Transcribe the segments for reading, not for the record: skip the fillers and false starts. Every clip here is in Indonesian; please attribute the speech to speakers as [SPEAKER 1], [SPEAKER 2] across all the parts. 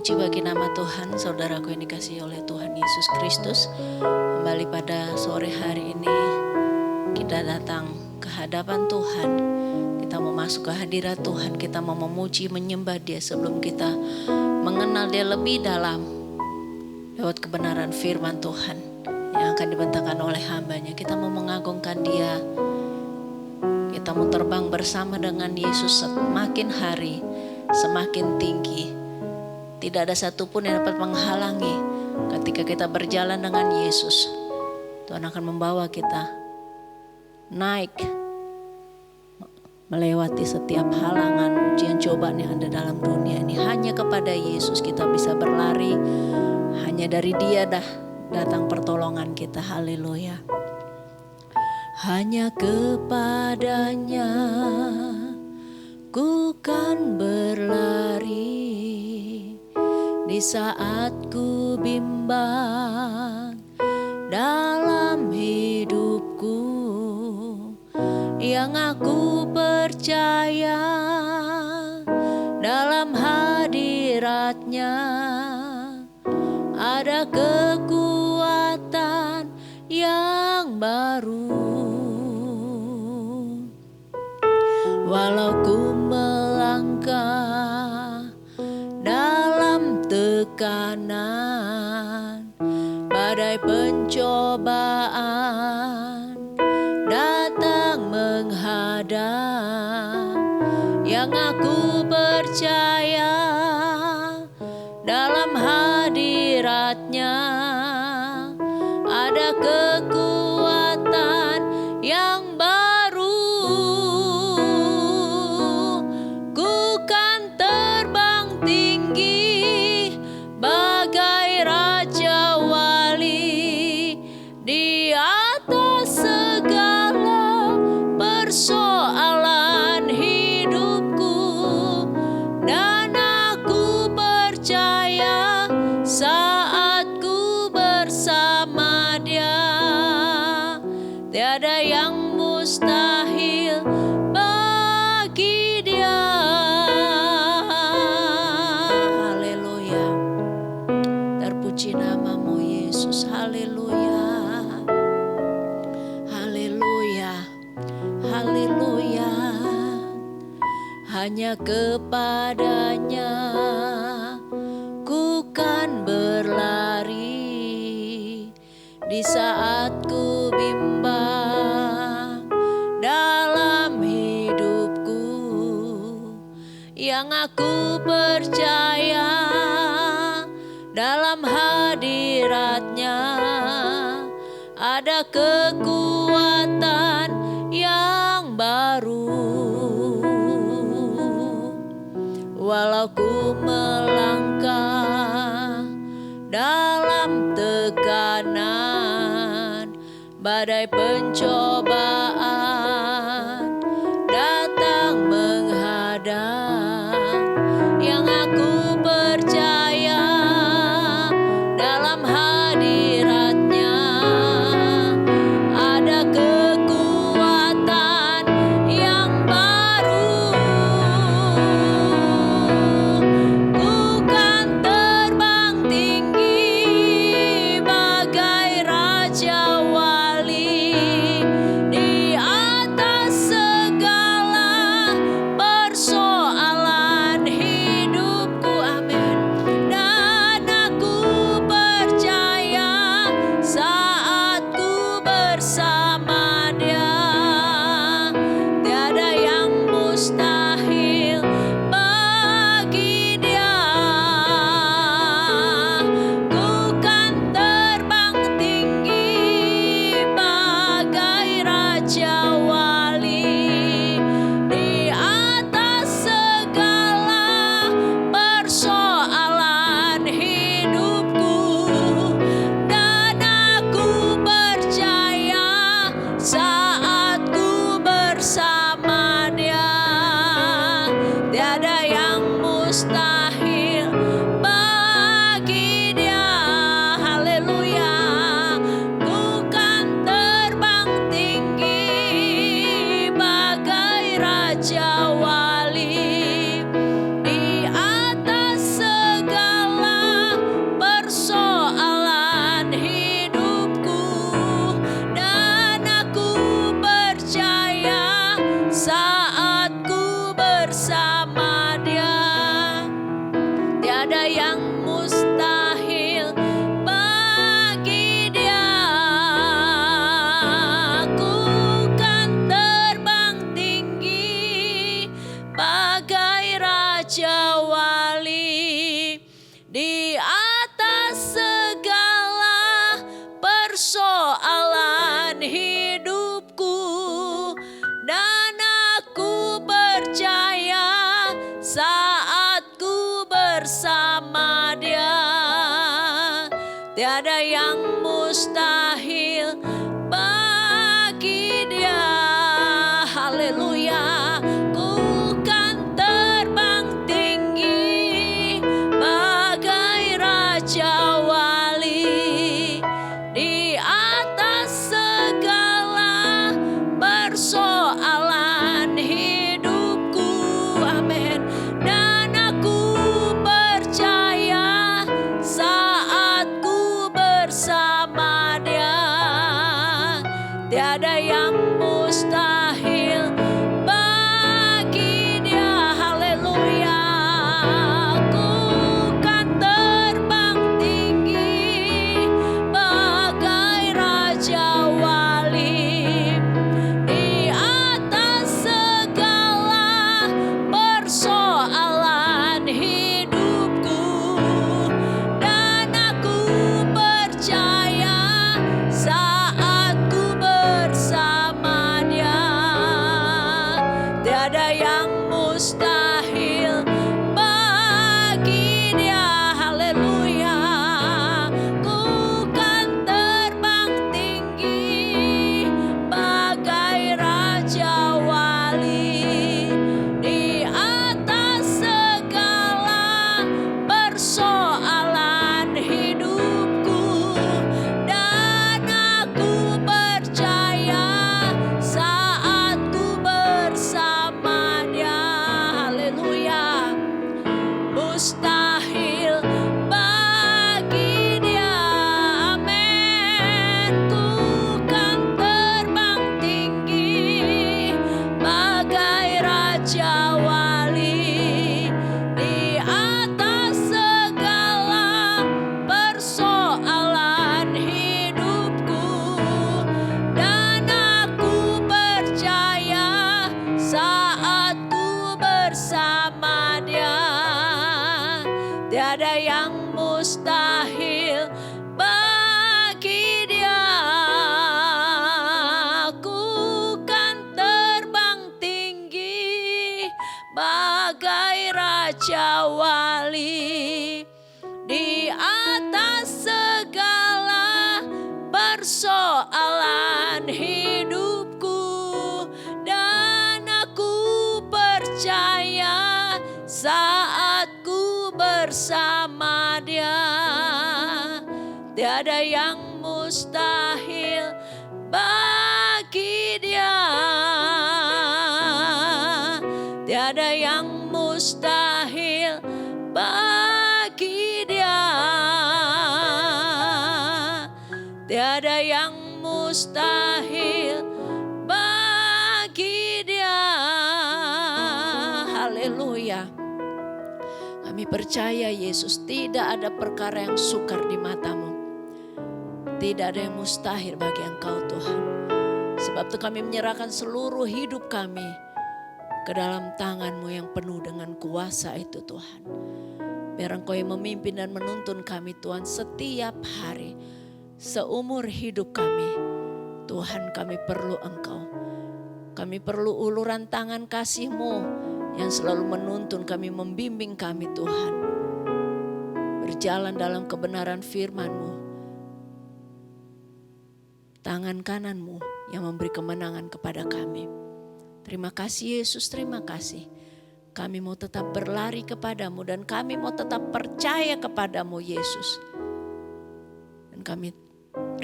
[SPEAKER 1] Terpuji bagi nama Tuhan, saudaraku yang dikasihi oleh Tuhan Yesus Kristus. Kembali pada sore hari ini kita datang ke hadapan Tuhan. Kita mau masuk ke hadirat Tuhan, kita mau memuji, menyembah Dia sebelum kita mengenal Dia lebih dalam lewat kebenaran firman Tuhan yang akan dibentangkan oleh hambanya. Kita mau mengagungkan Dia. Kita mau terbang bersama dengan Yesus semakin hari semakin tinggi. Tidak ada satupun yang dapat menghalangi ketika kita berjalan dengan Yesus. Tuhan akan membawa kita naik melewati setiap halangan, ujian, cobaan yang ada dalam dunia ini. Hanya kepada Yesus kita bisa berlari. Hanya dari Dia datang pertolongan kita. Haleluya. Hanya kepadanya ku kan berlari di saat ku bimbang dalam hidupku, yang aku percaya dalam hadiratnya ada kekuatan yang baru. Walau ku melangkah dalam tekanan, badai pencobaan datang menghadang, yang aku percaya dalam hadiratnya ada kekuatan yang baru. Ku kan terbang tinggi bagai raja wali di atas segala persoalan hidupku, dan aku percaya saat ku bersama Dia tiada yang mustahil bagi Dia. Haleluya. Terpuji namamu Yesus. Haleluya. Haleluya. Haleluya. Hanya kepadanya ku kan berlari di saat ku bimbang dalam hidupku, yang aku percaya dalam hadiratnya ada kekuatan yang baru. Walau ku melangkah dalam tekanan, badai pencobaan datang menghadang, yang aku percaya dalam hadiratnya ada kekuatan yang baru. Ku kan terbang tinggi bagai raja wali di atas segala persoalan hidupku. persoalan hidupku, dan aku percaya saat ku bersama Dia, tiada yang mustahil bagi Dia. Haleluya. Ku kan terbang tinggi bagai Raja Wali di atas segala persoalan hidupku. Amin. Dan aku percaya saat ku bersama Dia, tiada yang mustahil bagi Dia. Haleluya. Ku kan terbang tinggi bagai Raja Wali di atas segala persoalan hidupku, dan aku percaya saat ku bersama Dia, tiada yang mustahil bagi Dia. Haleluya. Ku kan terbang tinggi bagai Raja Wali di atas segala persoalan hidupku, dan aku percaya saat ku bersama Dia. Haleluya. Mustahil bagi Dia. Amin. Ku kan terbang tinggi bagai Raja Wali di atas segala persoalan hidupku, dan aku percaya saat ku bersama Dia, tiada yang mustahil bagi Dia. Ku kan terbang tinggi bagai Raja Wali di atas segala persoalan hidupku, dan aku percaya saat ku bersama Dia, tiada yang mustahil bagi Dia, tiada yang mustahil bagi Dia, tiada yang mustahil bagi Dia. Haleluya. Kami percaya Yesus, tidak ada perkara yang sukar di matamu. Tidak ada yang mustahil bagi Engkau Tuhan. Sebab itu kami menyerahkan seluruh hidup kami ke dalam tangan-Mu yang penuh dengan kuasa itu Tuhan. Biar Engkau yang memimpin dan menuntun kami Tuhan setiap hari. Seumur hidup kami, Tuhan, kami perlu Engkau. Kami perlu uluran tangan kasih-Mu yang selalu menuntun kami, membimbing kami Tuhan. Berjalan dalam kebenaran firman-Mu. Tangan kanan-Mu yang memberi kemenangan kepada kami. Terima kasih Yesus, terima kasih. Kami mau tetap berlari kepadamu dan kami mau tetap percaya kepadamu Yesus. Dan kami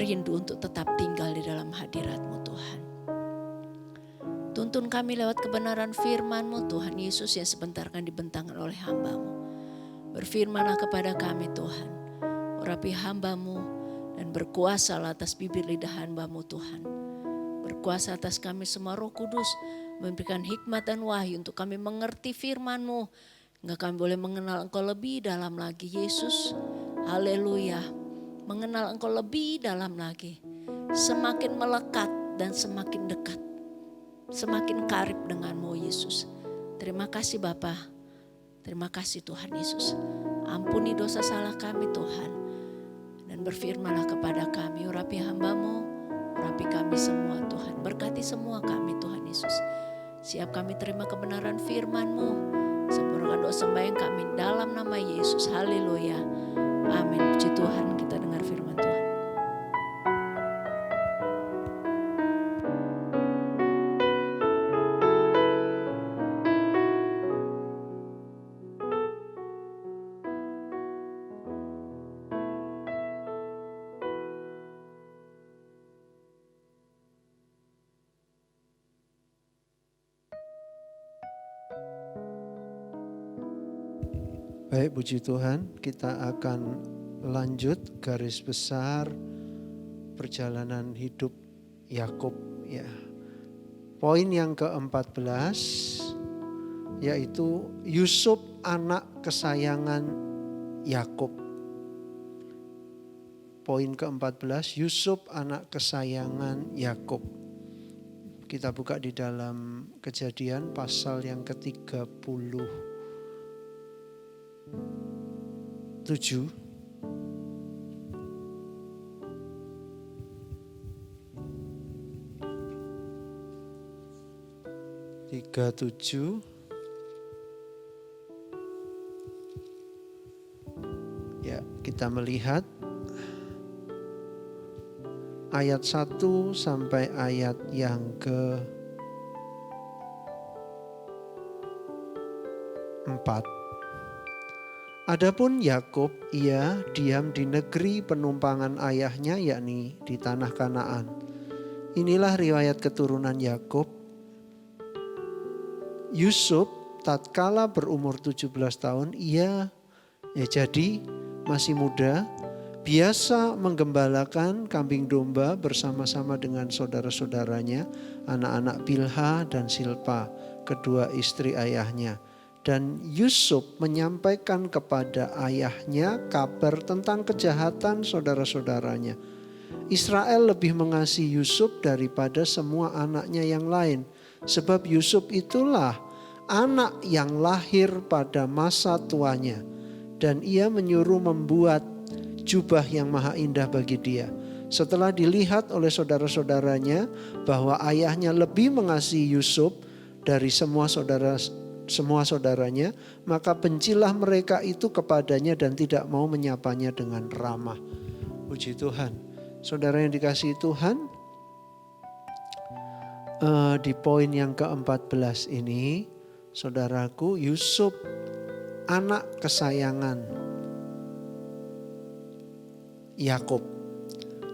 [SPEAKER 1] rindu untuk tetap tinggal di dalam hadirat-Mu Tuhan. Tuntun kami lewat kebenaran firman-Mu Tuhan Yesus yang sebentar akan dibentangkan oleh hamba-Mu. Berfirmanlah kepada kami Tuhan. Urapi hamba-Mu dan berkuasalah atas bibir lidah hamba-Mu Tuhan. Berkuasa atas kami semua Roh Kudus. Memberikan hikmat dan wahyu untuk kami mengerti firman-Mu. Hingga kami boleh mengenal Engkau lebih dalam lagi Yesus. Haleluya. Mengenal Engkau lebih dalam lagi. Semakin melekat dan semakin dekat. Semakin karib dengan-Mu Yesus. Terima kasih Bapa. Terima kasih Tuhan Yesus. Ampuni dosa salah kami Tuhan. Dan berfirmanlah kepada kami, urapi hamba semua kami Tuhan Yesus. Siap kami terima kebenaran firman-Mu. Sempurnakan doa sembahyang kami dalam nama Yesus. Haleluya. Amin. Puji Tuhan, kita dengar firman Tuhan.
[SPEAKER 2] Baik, puji Tuhan, kita akan lanjut garis besar perjalanan hidup Yakub ya. Poin yang ke-14 yaitu Yusuf anak kesayangan Yakub. Poin ke-14, Yusuf anak kesayangan Yakub. Kita buka di dalam Kejadian pasal yang ke-37. 37. Ya, kita melihat ayat 1 sampai ayat yang ke-4. Adapun Yakub, ia diam di negeri penumpangan ayahnya, yakni di tanah Kanaan. Inilah riwayat keturunan Yakub. Yusuf tatkala berumur 17 tahun, ia jadi masih muda, biasa menggembalakan kambing domba bersama-sama dengan saudara-saudaranya, anak-anak Bilha dan Silpa, kedua istri ayahnya. Dan Yusuf menyampaikan kepada ayahnya kabar tentang kejahatan saudara-saudaranya. Israel lebih mengasihi Yusuf daripada semua anaknya yang lain. Sebab Yusuf itulah anak yang lahir pada masa tuanya. Dan ia menyuruh membuat jubah yang maha indah bagi dia. Setelah dilihat oleh saudara-saudaranya bahwa ayahnya lebih mengasihi Yusuf dari semua saudaranya, maka bencilah mereka itu kepadanya dan tidak mau menyapanya dengan ramah. Puji Tuhan. Saudara yang dikasihi Tuhan, di poin yang ke-14 ini, saudaraku, Yusuf anak kesayangan Yakub.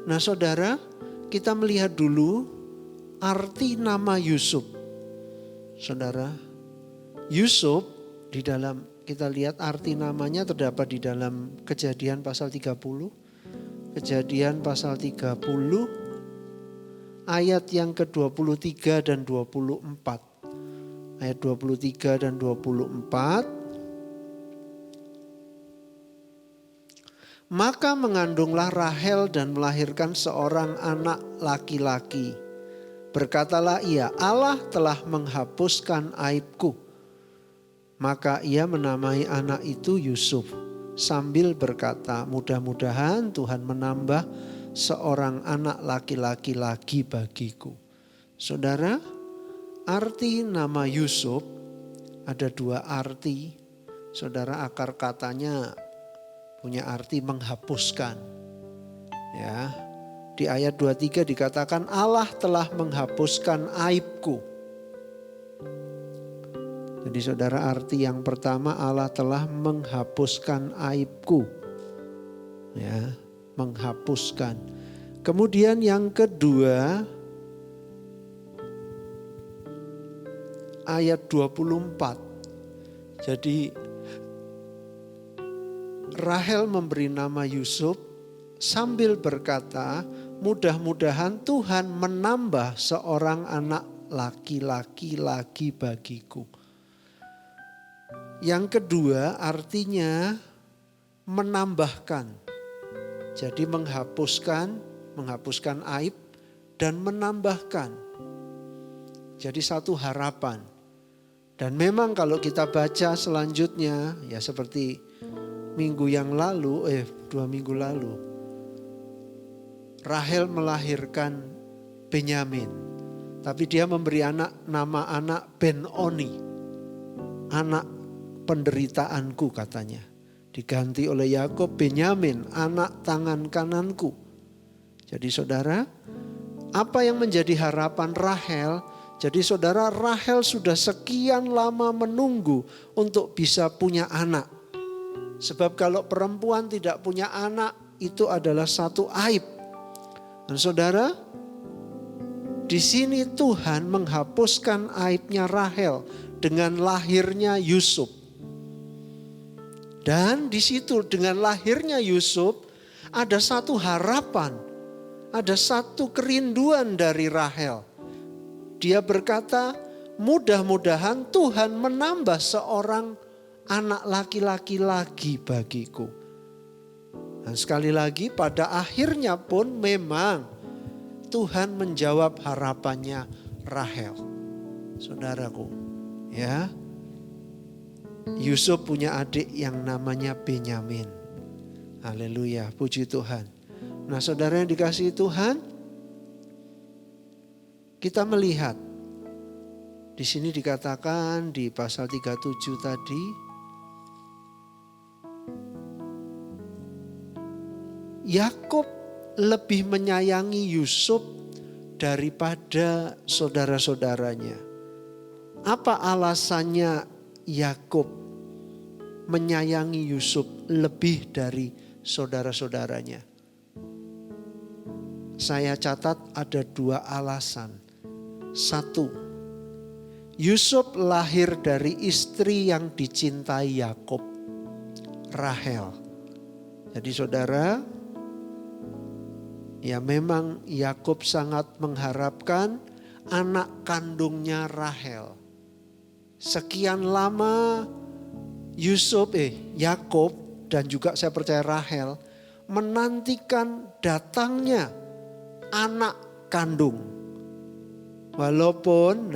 [SPEAKER 2] Nah saudara, kita melihat dulu arti nama Yusuf. Saudara, Yusuf di dalam, kita lihat arti namanya terdapat di dalam Kejadian pasal 30. Kejadian pasal 30 ayat yang ke-23 dan 24. Ayat 23 dan 24. Maka mengandunglah Rahel dan melahirkan seorang anak laki-laki. Berkatalah ia, Allah telah menghapuskan aibku. Maka ia menamai anak itu Yusuf. Sambil berkata, mudah-mudahan Tuhan menambah seorang anak laki-laki lagi bagiku. Saudara, arti nama Yusuf ada dua arti. Saudara, akar katanya punya arti menghapuskan. Ya, di ayat 23 dikatakan Allah telah menghapuskan aibku. Jadi saudara, arti yang pertama, Allah telah menghapuskan aibku. Ya, menghapuskan. Kemudian yang kedua, ayat 24. Jadi Rahel memberi nama Yusuf sambil berkata, mudah-mudahan Tuhan menambah seorang anak laki-laki lagi bagiku. Yang kedua artinya menambahkan. Jadi menghapuskan aib dan menambahkan. Jadi satu harapan. Dan memang kalau kita baca selanjutnya, ya seperti 2 minggu lalu, Rahel melahirkan Benyamin. Tapi dia memberi nama anak Ben-Oni. Anak penderitaanku katanya. Diganti oleh Yakub Benyamin, anak tangan kananku. Jadi saudara, apa yang menjadi harapan Rahel? Jadi saudara, Rahel sudah sekian lama menunggu untuk bisa punya anak. Sebab kalau perempuan tidak punya anak, itu adalah satu aib. Dan saudara, di sini Tuhan menghapuskan aibnya Rahel dengan lahirnya Yusuf. Dan di situ dengan lahirnya Yusuf ada satu harapan, ada satu kerinduan dari Rahel. Dia berkata, mudah-mudahan Tuhan menambah seorang anak laki-laki lagi bagiku. Dan sekali lagi pada akhirnya pun memang Tuhan menjawab harapannya Rahel. Saudaraku, ya. Yusuf punya adik yang namanya Benyamin. Haleluya, puji Tuhan. Nah saudara yang dikasihi Tuhan, kita melihat di sini dikatakan di pasal 37 tadi, Yakub lebih menyayangi Yusuf daripada saudara-saudaranya. Apa alasannya Yakub menyayangi Yusuf lebih dari saudara-saudaranya? Saya catat ada 2 alasan. 1, Yusuf lahir dari istri yang dicintai Yakub, Rahel. Jadi saudara, ya memang Yakub sangat mengharapkan anak kandungnya Rahel. Sekian lama Yakub dan juga saya percaya Rahel menantikan datangnya anak kandung. Walaupun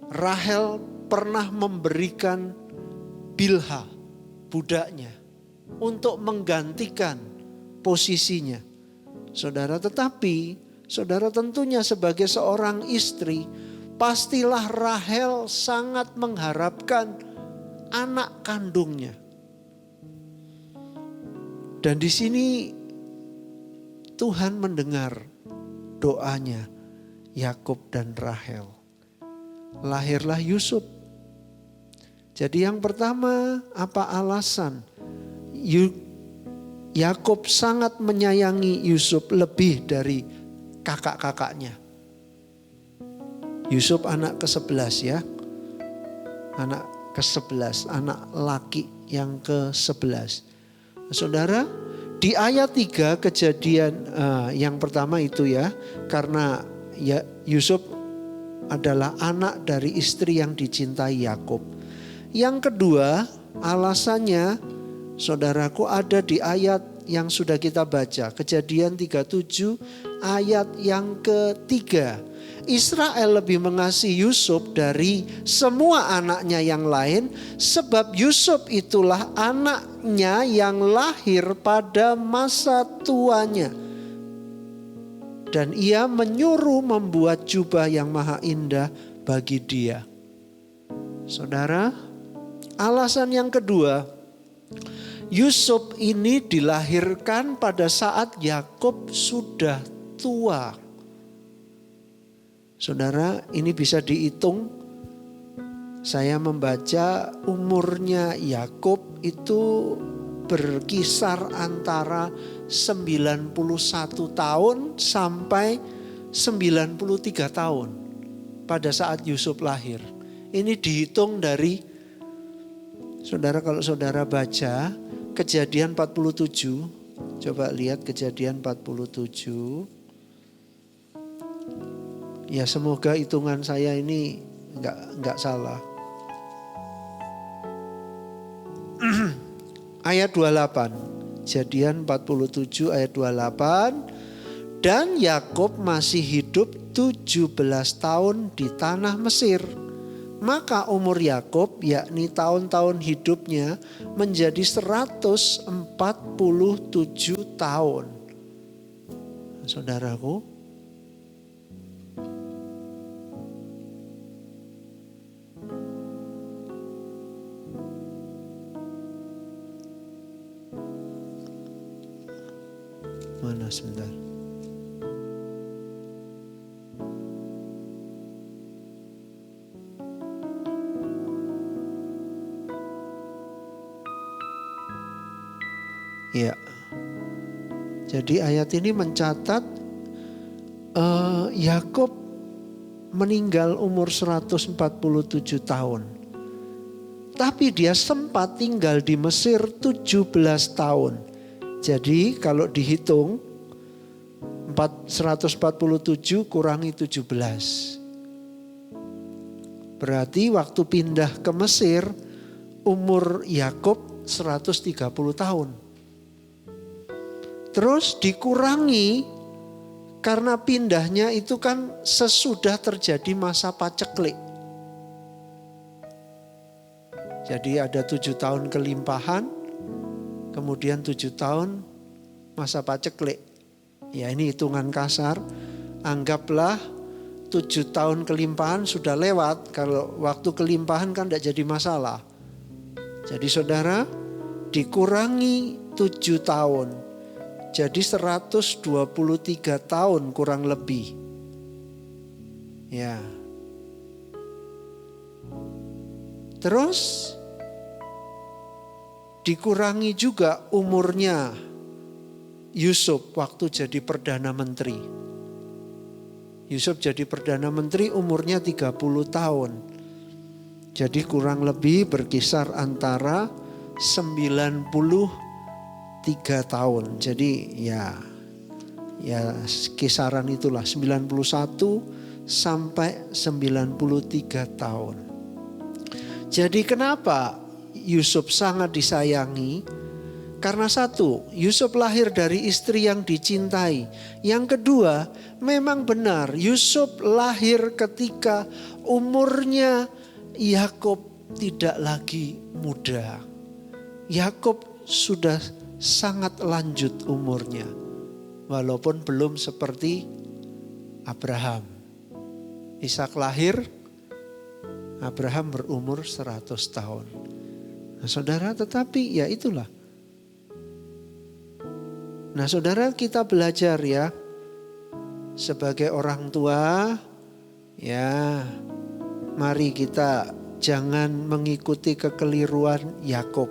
[SPEAKER 2] Rahel pernah memberikan Bilha, budaknya, untuk menggantikan posisinya. Saudara, tetapi saudara tentunya sebagai seorang istri, pastilah Rahel sangat mengharapkan anak kandungnya. Dan di sini Tuhan mendengar doanya Yakub dan Rahel. Lahirlah Yusuf. Jadi yang pertama, apa alasan Yakub sangat menyayangi Yusuf lebih dari kakak-kakaknya? Yusuf anak ke-11 ya. Anak ke-11, anak laki yang ke-11. Saudara, di ayat 3 kejadian yang pertama itu ya, karena Yusuf adalah anak dari istri yang dicintai Yakub. Yang kedua, alasannya saudaraku ada di ayat yang sudah kita baca, Kejadian 37 ayat yang ketiga. Israel lebih mengasihi Yusuf dari semua anaknya yang lain, sebab Yusuf itulah anaknya yang lahir pada masa tuanya. Dan ia menyuruh membuat jubah yang maha indah bagi dia. Saudara, alasan yang kedua, Yusuf ini dilahirkan pada saat Yakub sudah tua. Saudara, ini bisa dihitung. Saya membaca umurnya Yakub itu berkisar antara 91 tahun sampai 93 tahun pada saat Yusuf lahir. Ini dihitung dari, saudara kalau saudara baca Kejadian 47, coba lihat Kejadian 47. Ya semoga hitungan saya ini enggak salah. Ayat 28. Kejadian 47 ayat 28. Dan Yakub masih hidup 17 tahun di tanah Mesir. Maka umur Yakub yakni tahun-tahun hidupnya menjadi 147 tahun. Saudaraku, Ya. Jadi ayat ini mencatat Yakub meninggal umur 147 tahun. Tapi dia sempat tinggal di Mesir 17 tahun. Jadi kalau dihitung 147 kurangi 17. Berarti waktu pindah ke Mesir umur Yakub 130 tahun. Terus dikurangi karena pindahnya itu kan sesudah terjadi masa paceklik. Jadi ada 7 tahun kelimpahan, kemudian 7 tahun masa paceklik. Ya ini hitungan kasar, anggaplah 7 tahun kelimpahan sudah lewat. Kalau waktu kelimpahan kan tidak jadi masalah. Jadi saudara, dikurangi 7 tahun. Jadi 123 tahun kurang lebih. Ya. Terus dikurangi juga umurnya Yusuf waktu jadi Perdana Menteri. Yusuf jadi Perdana Menteri umurnya 30 tahun. Jadi kurang lebih berkisar antara 93 tahun. Jadi ya kisaran itulah 91 sampai 93 tahun. Jadi kenapa Yusuf sangat disayangi? Karena satu, Yusuf lahir dari istri yang dicintai. Yang kedua, memang benar Yusuf lahir ketika umurnya Yakub tidak lagi muda. Yakub sudah sangat lanjut umurnya. Walaupun belum seperti Abraham. Ishak lahir, Abraham berumur 100 tahun. Nah saudara, tetapi ya itulah. Nah saudara, kita belajar ya. Sebagai orang tua, ya mari kita jangan mengikuti kekeliruan Yakub.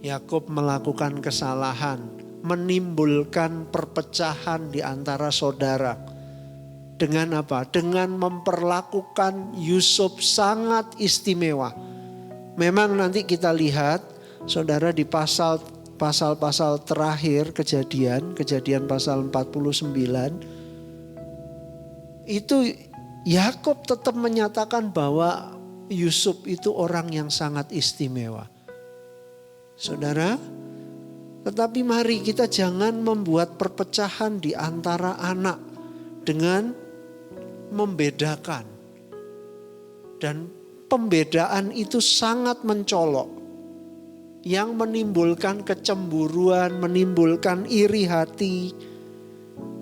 [SPEAKER 2] Yakub melakukan kesalahan, menimbulkan perpecahan di antara saudara. Dengan apa? Dengan memperlakukan Yusuf sangat istimewa. Memang nanti kita lihat, saudara, di pasal-pasal terakhir kejadian pasal 49, itu Yakub tetap menyatakan bahwa Yusuf itu orang yang sangat istimewa. Saudara, tetapi mari kita jangan membuat perpecahan di antara anak dengan membedakan. Dan pembedaan itu sangat mencolok. Yang menimbulkan kecemburuan, menimbulkan iri hati.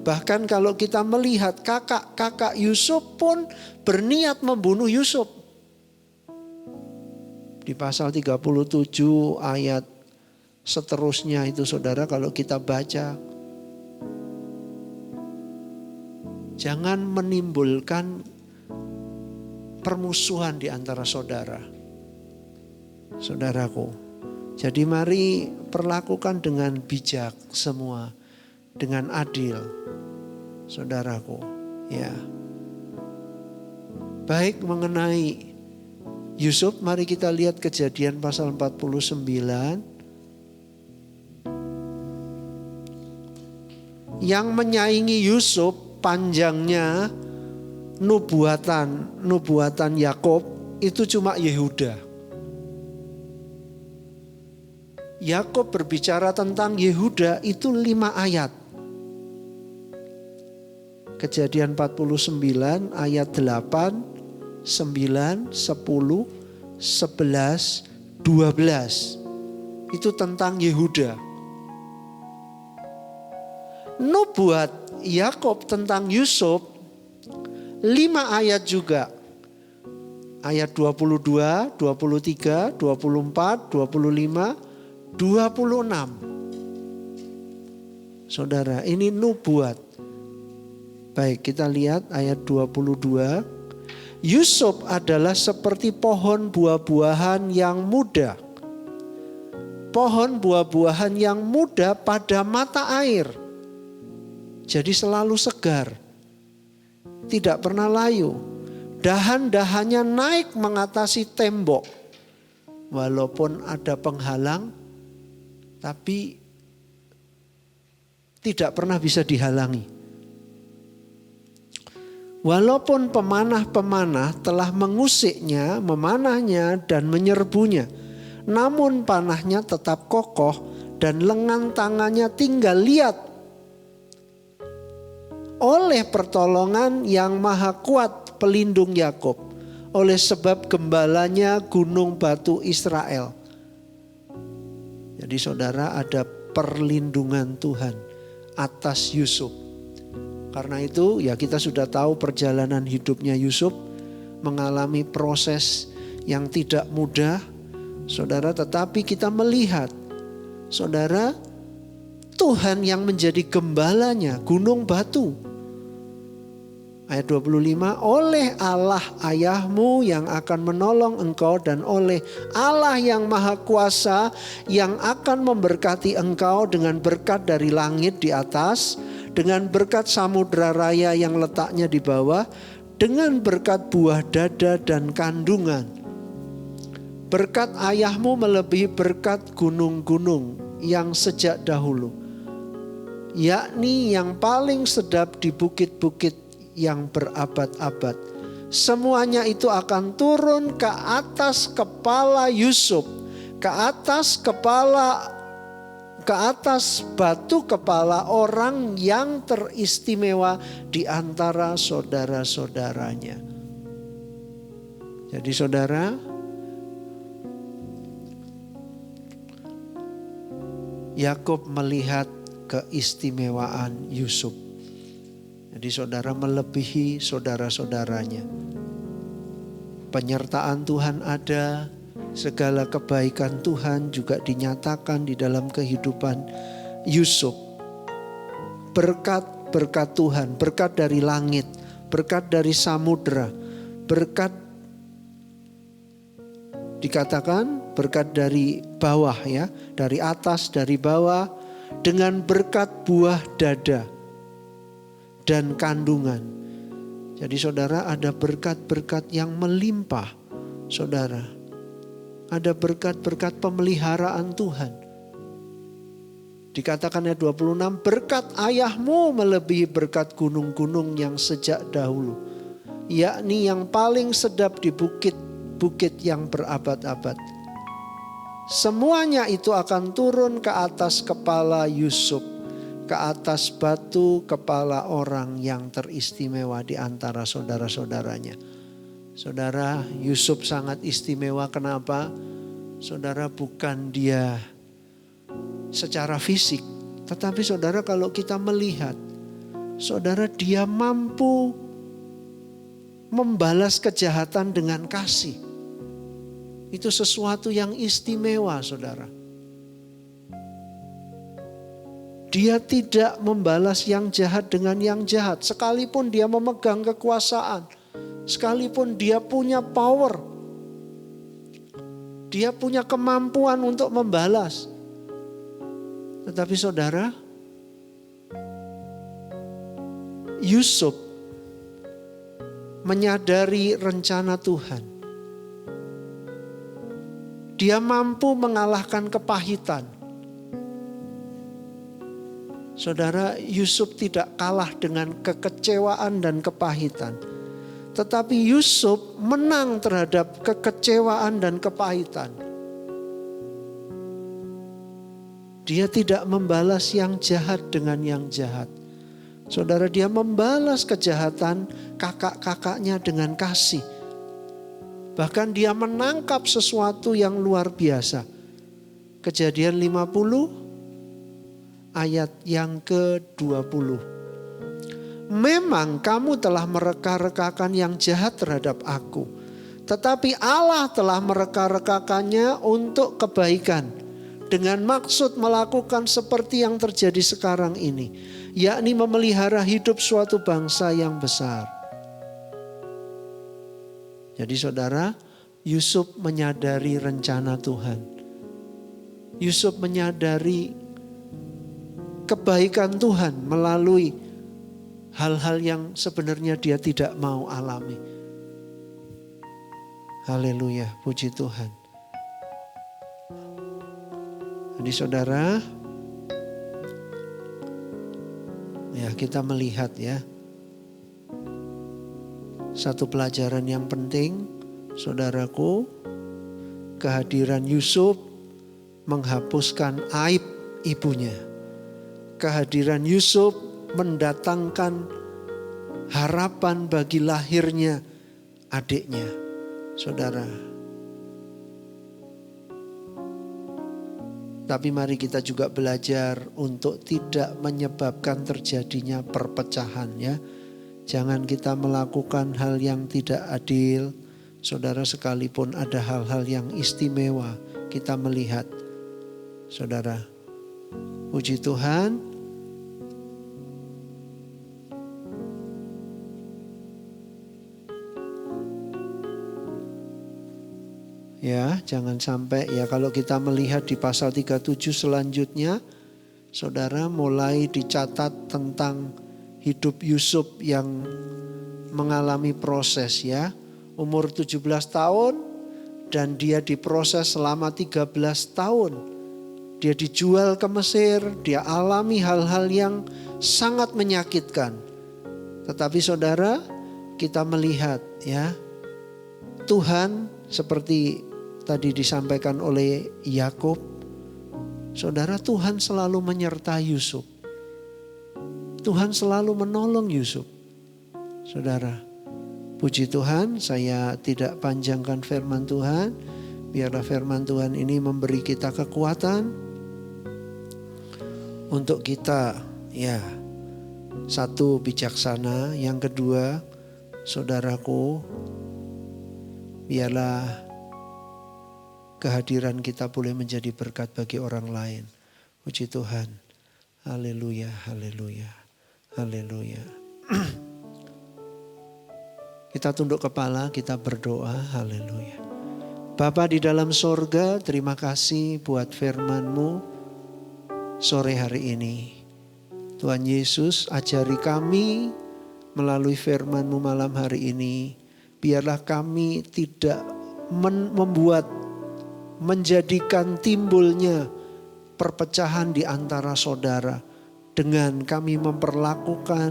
[SPEAKER 2] Bahkan kalau kita melihat kakak-kakak Yusuf pun berniat membunuh Yusuf. Di pasal 37 ayat seterusnya itu saudara, kalau kita baca. Jangan menimbulkan permusuhan di antara saudara. Saudaraku. Jadi mari perlakukan dengan bijak semua. Dengan adil. Saudaraku. Ya. Baik mengenai Yusuf, mari kita lihat Kejadian pasal 49. Yang menyaingi Yusuf panjangnya nubuatan Yakub itu cuma Yehuda. Yakub berbicara tentang Yehuda itu 5 ayat. Kejadian 49 ayat 8, 9, 10, 11, 12. Itu tentang Yehuda. Nubuat Yakub tentang Yusuf 5 ayat juga. Ayat 22, 23, 24, 25, 26. Saudara, ini nubuat. Baik, kita lihat ayat 22. Yusuf adalah seperti pohon buah-buahan yang muda. pohon buah-buahan yang muda pada mata air. Jadi selalu segar, tidak pernah layu. Dahan-dahannya naik mengatasi tembok. Walaupun ada penghalang, tapi tidak pernah bisa dihalangi. Walaupun pemanah-pemanah telah mengusiknya, memanahnya dan menyerbunya, namun panahnya tetap kokoh dan lengan tangannya tinggal liat. Oleh pertolongan yang maha kuat pelindung Yakub, oleh sebab gembalanya gunung batu Israel. Jadi saudara, ada perlindungan Tuhan atas Yusuf. Karena itu ya kita sudah tahu perjalanan hidupnya Yusuf mengalami proses yang tidak mudah, saudara, tetapi kita melihat, saudara, Tuhan yang menjadi gembalanya gunung batu. Ayat 25, oleh Allah ayahmu yang akan menolong engkau dan oleh Allah yang maha kuasa yang akan memberkati engkau dengan berkat dari langit di atas, dengan berkat samudra raya yang letaknya di bawah, dengan berkat buah dada dan kandungan. Berkat ayahmu melebihi berkat gunung-gunung yang sejak dahulu, yakni yang paling sedap di bukit-bukit yang berabad-abad. Semuanya itu akan turun ke atas kepala Yusuf, ke atas batu kepala orang yang teristimewa di antara saudara-saudaranya. Jadi saudara, Yakub melihat keistimewaan Yusuf. Jadi saudara melebihi saudara-saudaranya. Penyertaan Tuhan ada, segala kebaikan Tuhan juga dinyatakan di dalam kehidupan Yusuf. Berkat Tuhan, berkat dari langit, berkat dari samudra, berkat dikatakan berkat dari bawah ya, dari atas, dari bawah, dengan berkat buah dada dan kandungan. Jadi saudara, ada berkat-berkat yang melimpah. Saudara, ada berkat-berkat pemeliharaan Tuhan. Dikatakan ayat 26, berkat ayahmu melebihi berkat gunung-gunung yang sejak dahulu, yakni yang paling sedap di bukit-bukit yang berabad-abad. Semuanya itu akan turun ke atas kepala Yusuf, ke atas batu kepala orang yang teristimewa di antara saudara-saudaranya. Saudara, Yusuf sangat istimewa. Kenapa? Saudara, bukan dia secara fisik, tetapi saudara, kalau kita melihat, saudara, dia mampu membalas kejahatan dengan kasih. Itu sesuatu yang istimewa, saudara. Dia tidak membalas yang jahat dengan yang jahat. Sekalipun dia memegang kekuasaan, sekalipun dia punya power, dia punya kemampuan untuk membalas. Tetapi saudara, Yusuf menyadari rencana Tuhan. Dia mampu mengalahkan kepahitan. Saudara, Yusuf tidak kalah dengan kekecewaan dan kepahitan. Tetapi Yusuf menang terhadap kekecewaan dan kepahitan. Dia tidak membalas yang jahat dengan yang jahat. Saudara, dia membalas kejahatan kakak-kakaknya dengan kasih. Bahkan dia menangkap sesuatu yang luar biasa. Kejadian 50 ayat yang ke-20. Memang kamu telah mereka-rekakan yang jahat terhadap aku, tetapi Allah telah mereka-rekakannya untuk kebaikan, dengan maksud melakukan seperti yang terjadi sekarang ini, yakni memelihara hidup suatu bangsa yang besar. Jadi saudara, Yusuf menyadari rencana Tuhan. Yusuf menyadari kebaikan Tuhan melalui hal-hal yang sebenarnya dia tidak mau alami. Haleluya, puji Tuhan. Jadi saudara, ya kita melihat ya, satu pelajaran yang penting, saudaraku, kehadiran Yusuf menghapuskan aib ibunya. Kehadiran Yusuf mendatangkan harapan bagi lahirnya adiknya, saudara. Tapi mari kita juga belajar untuk tidak menyebabkan terjadinya perpecahan ya. Jangan kita melakukan hal yang tidak adil. Saudara, sekalipun ada hal-hal yang istimewa kita melihat. Saudara, puji Tuhan. Ya, jangan sampai ya, kalau kita melihat di pasal 37 selanjutnya, saudara, mulai dicatat tentang hidup Yusuf yang mengalami proses ya. Umur 17 tahun dan dia diproses selama 13 tahun. Dia dijual ke Mesir, dia alami hal-hal yang sangat menyakitkan. Tetapi saudara, kita melihat ya, Tuhan seperti tadi disampaikan oleh Yakub, saudara, Tuhan selalu menyertai Yusuf. Tuhan selalu menolong Yusuf. Saudara, puji Tuhan, saya tidak panjangkan firman Tuhan. Biarlah firman Tuhan ini memberi kita kekuatan untuk kita ya, satu, bijaksana. Yang kedua, saudaraku, biarlah kehadiran kita boleh menjadi berkat bagi orang lain. Puji Tuhan. Haleluya, haleluya, haleluya. Kita tunduk kepala, kita berdoa. Haleluya. Bapa di dalam sorga, terima kasih buat firman-Mu sore hari ini. Tuhan Yesus, ajari kami melalui firman-Mu malam hari ini. Biarlah kami tidak menjadikan timbulnya perpecahan di antara saudara dengan kami memperlakukan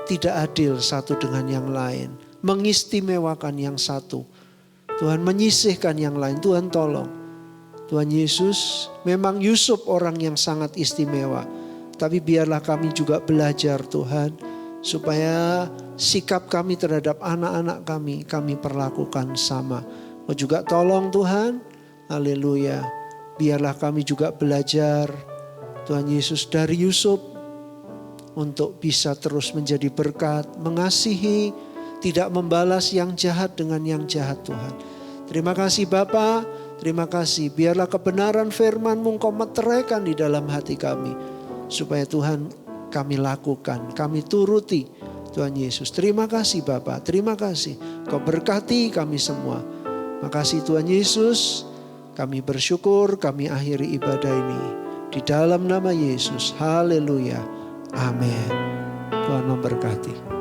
[SPEAKER 2] tidak adil satu dengan yang lain, mengistimewakan yang satu, Tuhan menyisihkan yang lain. Tuhan tolong. Tuhan Yesus, memang Yusuf orang yang sangat istimewa, tapi biarlah kami juga belajar Tuhan, supaya sikap kami terhadap anak-anak kami perlakukan sama. Oh juga tolong Tuhan, haleluya, biarlah kami juga belajar Tuhan Yesus dari Yusuf untuk bisa terus menjadi berkat, mengasihi, tidak membalas yang jahat dengan yang jahat Tuhan. Terima kasih Bapa, terima kasih. Biarlah kebenaran firman-Mu Engkau meteraikan di dalam hati kami, supaya Tuhan kami lakukan, kami turuti Tuhan Yesus. Terima kasih Bapa, terima kasih. Kau berkati kami semua. Makasih Tuhan Yesus, kami bersyukur, kami akhiri ibadah ini di dalam nama Yesus. Haleluya. Amin. Tuhan memberkati.